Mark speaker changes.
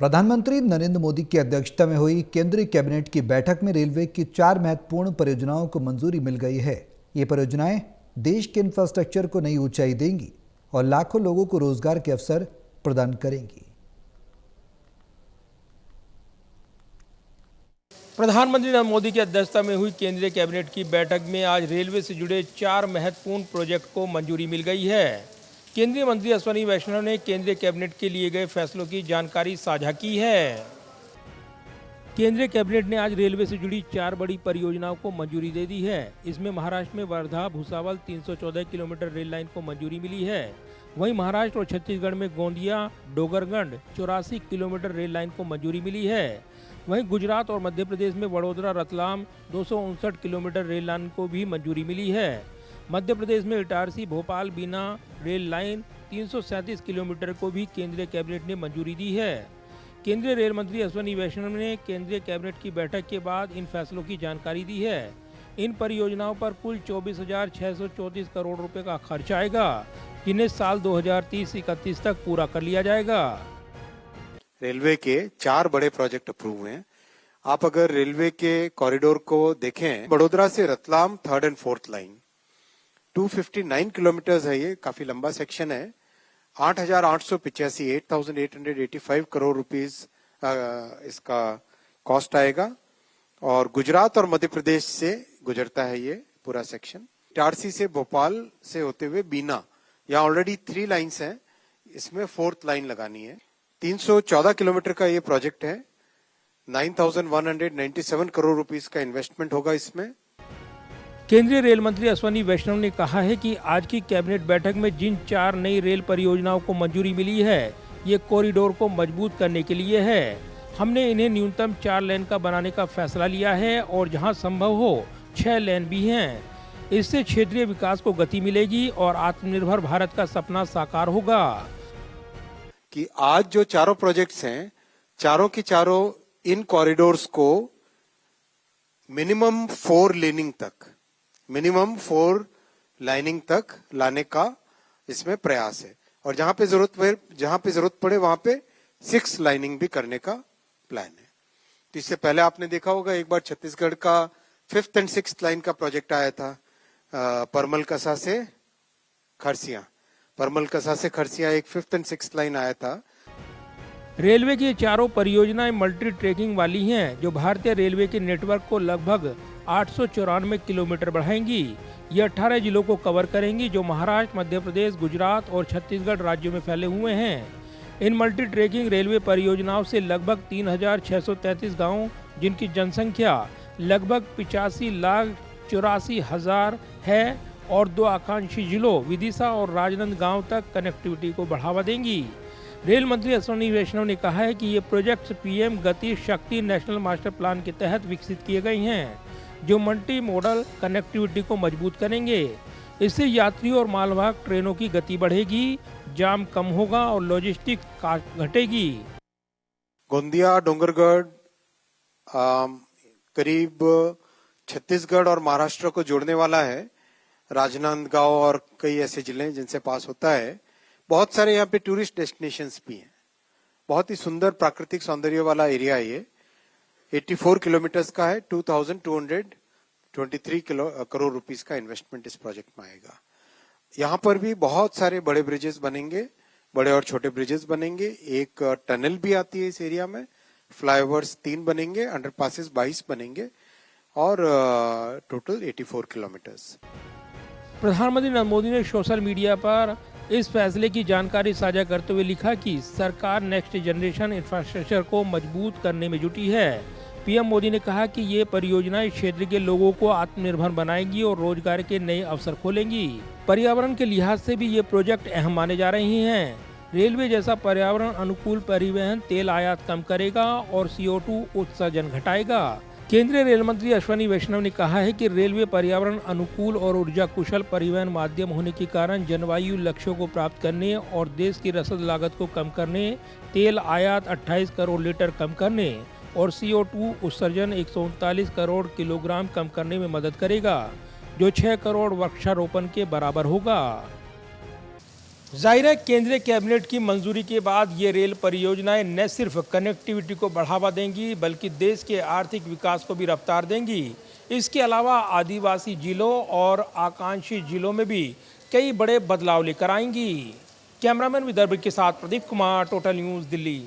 Speaker 1: प्रधानमंत्री नरेंद्र मोदी की अध्यक्षता में हुई केंद्रीय कैबिनेट की बैठक में रेलवे की 4 महत्वपूर्ण परियोजनाओं को मंजूरी मिल गई है। ये परियोजनाएं देश के इंफ्रास्ट्रक्चर को नई ऊंचाई देंगी और लाखों लोगों को रोजगार के अवसर प्रदान करेंगी।
Speaker 2: प्रधानमंत्री नरेंद्र मोदी की अध्यक्षता में हुई केंद्रीय कैबिनेट की बैठक में आज रेलवे से जुड़े 4 महत्वपूर्ण प्रोजेक्ट को मंजूरी मिल गई है। केंद्रीय मंत्री अश्विनी वैष्णव ने केंद्रीय कैबिनेट के लिए गए फैसलों की जानकारी साझा की है। केंद्रीय कैबिनेट ने आज रेलवे से जुड़ी 4 बड़ी परियोजनाओं को मंजूरी दे दी है। इसमें महाराष्ट्र में Wardha Bhusawal 314 kilometre rail line को मंजूरी मिली है। वहीं महाराष्ट्र और छत्तीसगढ़ में गोंदिया डोगरगंड 84 किलोमीटर रेल लाइन को मंजूरी मिली है। वहीं गुजरात और मध्य प्रदेश में Vadodara Ratlam 259 kilometre rail line को भी मंजूरी मिली है। मध्य प्रदेश में इटारसी भोपाल बीना रेल लाइन 337 किलोमीटर को भी केंद्रीय कैबिनेट ने मंजूरी दी है। केंद्रीय रेल मंत्री अश्विनी वैष्णव ने केंद्रीय कैबिनेट की बैठक के बाद इन फैसलों की जानकारी दी है। इन परियोजनाओं पर कुल 24,634 करोड़ रुपए का खर्च आएगा, जिन्हें साल 2030-31 तक पूरा कर लिया जाएगा।
Speaker 3: रेलवे के 4 बड़े प्रोजेक्ट अप्रूव हुए हैं। आप अगर रेलवे के कॉरिडोर को देखें, वडोदरा से Ratlam 3rd and 4th line 259 kilometre है। ये काफी लंबा सेक्शन है। 8,885 करोड़ रुपीस इसका कॉस्ट आएगा और गुजरात और मध्य प्रदेश से गुजरता है ये पूरा सेक्शन। इटारसी से भोपाल से होते हुए बीना, यहाँ ऑलरेडी 3 लाइन्स हैं, इसमें 4th लाइन लगानी है। 314 किलोमीटर का ये प्रोजेक्ट है। 9,197 करोड़ रुपीस का इन्वेस्टमेंट होगा इसमें।
Speaker 2: केंद्रीय रेल मंत्री अश्विनी वैष्णव ने कहा है कि आज की कैबिनेट बैठक में जिन 4 नई रेल परियोजनाओं को मंजूरी मिली है, ये कॉरिडोर को मजबूत करने के लिए है। हमने इन्हें न्यूनतम 4 लेन का बनाने का फैसला लिया है और जहां संभव हो 6 लेन भी हैं। इससे क्षेत्रीय विकास को गति मिलेगी और आत्मनिर्भर भारत का सपना साकार होगा।
Speaker 3: कि आज जो चारों प्रोजेक्ट्स हैं, चारों की चारों इन कॉरिडोर्स को मिनिमम 4 लाइनिंग तक लाने का इसमें प्रयास है और जहां पे जरूरत पड़े वहां पे 6 लाइनिंग भी करने का प्लान है। तो इससे पहले आपने देखा होगा, एक बार छत्तीसगढ़ का 5th and 6th लाइन का प्रोजेक्ट आया था, परमल कसा से खरसिया एक 5th and 6th लाइन आया था।
Speaker 2: रेलवे की ये चारों परियोजनाएं मल्टी ट्रैकिंग वाली हैं, जो भारतीय रेलवे के नेटवर्क को लगभग 894 किलोमीटर बढ़ाएंगी। ये 18 जिलों को कवर करेंगी, जो महाराष्ट्र, मध्य प्रदेश, गुजरात और छत्तीसगढ़ राज्यों में फैले हुए हैं। इन मल्टी ट्रैकिंग रेलवे परियोजनाओं से लगभग 3,633 गाँव, जिनकी जनसंख्या लगभग 85,84,000 है और 2 आकांक्षी जिलों विदिशा और राजनांदगांव तक कनेक्टिविटी को बढ़ावा देंगी। रेल मंत्री अश्विनी वैष्णव ने कहा है कि ये प्रोजेक्ट पीएम गति शक्ति नेशनल मास्टर प्लान के तहत विकसित किए गए हैं, जो मल्टी मॉडल कनेक्टिविटी को मजबूत करेंगे। इससे यात्री और मालवाहक ट्रेनों की गति बढ़ेगी, जाम कम होगा और लॉजिस्टिक कॉस्ट घटेगी।
Speaker 3: गोंदिया डोंगरगढ़ करीब छत्तीसगढ़ और महाराष्ट्र को जोड़ने वाला है। राजनांदगांव और कई ऐसे जिले हैं जिनसे पास होता है। बहुत सारे यहाँ पे टूरिस्ट डेस्टिनेशंस भी हैं। बहुत ही सुंदर प्राकृतिक सौंदर्य वाला एरिया है ये। 84 किलोमीटर्स का है। 2,223 करोड़ रुपीस का इन्वेस्टमेंट इस प्रोजेक्ट में आएगा। यहाँ पर भी बहुत सारे बड़े ब्रिजेस बनेंगे, बड़े और छोटे ब्रिजेस बनेंगे। एक टनल भी आती है इस एरिया में। फ्लाईओवर्स 3 बनेंगे, अंडरपासेस 22 बनेंगे और टोटल 84 किलोमीटर्स।
Speaker 2: प्रधानमंत्री नरेंद्र मोदी ने सोशल मीडिया पर इस फैसले की जानकारी साझा करते हुए लिखा कि सरकार नेक्स्ट जनरेशन इंफ्रास्ट्रक्चर को मजबूत करने में जुटी है। पीएम मोदी ने कहा कि ये परियोजनाएं क्षेत्र के लोगों को आत्मनिर्भर बनाएंगी और रोजगार के नए अवसर खोलेंगी। पर्यावरण के लिहाज से भी ये प्रोजेक्ट अहम माने जा रहे हैं। रेलवे जैसा पर्यावरण अनुकूल परिवहन तेल आयात कम करेगा और CO2 उत्सर्जन घटाएगा। केंद्रीय रेल मंत्री अश्विनी वैष्णव ने कहा है कि रेलवे पर्यावरण अनुकूल और ऊर्जा कुशल परिवहन माध्यम होने के कारण जलवायु लक्ष्यों को प्राप्त करने और देश की रसद लागत को कम करने, तेल आयात 28 करोड़ लीटर कम करने और CO2 उत्सर्जन 139 करोड़ किलोग्राम कम करने में मदद करेगा, जो 6 करोड़ वृक्षारोपण के बराबर होगा। जाहिर है केंद्रीय कैबिनेट की मंजूरी के बाद ये रेल परियोजनाएं न सिर्फ कनेक्टिविटी को बढ़ावा देंगी बल्कि देश के आर्थिक विकास को भी रफ्तार देंगी। इसके अलावा आदिवासी जिलों और आकांक्षी जिलों में भी कई बड़े बदलाव लेकर आएंगी। कैमरामैन विदर्भ के साथ प्रदीप कुमार, टोटल न्यूज़, दिल्ली।